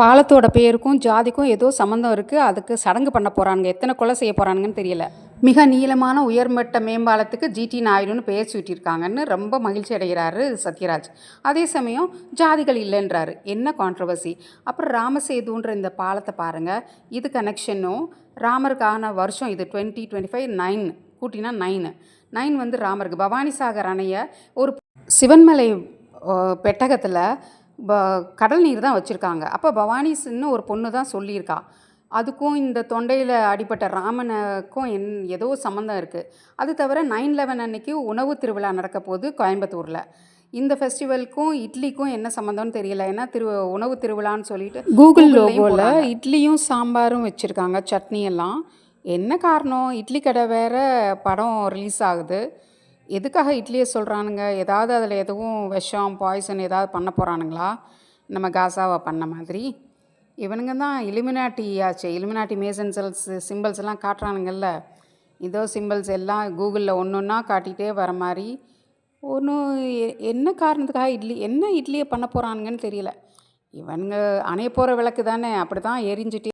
பாலத்தோட பேருக்கும் ஜாதிக்கும் ஏதோ சம்மந்தம் இருக்குது. அதுக்கு சடங்கு பண்ண போகிறானுங்க. எத்தனை கொலை செய்ய போகிறானுங்கன்னு தெரியல. மிக நீளமான உயர்மட்ட மேம்பாலத்துக்கு ஜிடி நாயுடுன்னு பெயர் சூட்டியிருக்காங்கன்னு ரொம்ப மகிழ்ச்சி அடைகிறாரு சத்யராஜ். அதே சமயம் ஜாதிகள் இல்லைன்றாரு. என்ன கான்ட்ரவர்சி. அப்புறம் ராமசேதுன்ற இந்த பாலத்தை பாருங்கள். இது கனெக்ஷனும் ராமருக்கான வருஷம் இது 2025 9 கூட்டினா 9 வந்து ராமருக்கு. பவானிசாகர் அணையை ஒரு சிவன்மலை பெட்டகத்தில் கடல் நீர் தான் வச்சுருக்காங்க. அப்போ பவானிஸ்ன்னு ஒரு பொண்ணு தான் சொல்லியிருக்கா. அதுக்கும் இந்த தொண்டையில் அடிப்பட்ட ராமனுக்கும் ஏதோ சம்மந்தம் இருக்குது. அது தவிர 9/11 அன்னைக்கு உணவு திருவிழா நடக்க போகுது கோயம்புத்தூரில். இந்த ஃபெஸ்டிவலுக்கும் இட்லிக்கும் என்ன சம்மந்தம்னு தெரியல. ஏன்னா உணவு திருவிழான்னு சொல்லிட்டு கூகுள் லோகோவில் இட்லியும் சாம்பாரும் வச்சுருக்காங்க, சட்னி எல்லாம். என்ன காரணம்? இட்லி கடை வேறு படம் ரிலீஸ் ஆகுது. எதுக்காக இட்லியை சொல்கிறானுங்க? ஏதாவது அதில் எதுவும் விஷம் பாய்சன் ஏதாவது பண்ண போகிறானுங்களா? நம்ம காசாவை பண்ண மாதிரி. இவனுங்க தான் இலுமினாட்டி ஆச்சு. இலுமினாட்டி மேசன்சல்ஸ் சிம்பிள்ஸ் எல்லாம் காட்டுறானுங்கல்ல. இதோ சிம்பிள்ஸ் எல்லாம் கூகுளில் ஒன்று ஒன்றா காட்டிகிட்டே வர மாதிரி. ஒன்றும் என்ன காரணத்துக்காக இட்லியை பண்ண போகிறானுங்கன்னு தெரியல. இவனுங்க அணைய போகிற விளக்கு தானே, அப்படி தான் எரிஞ்சிட்டே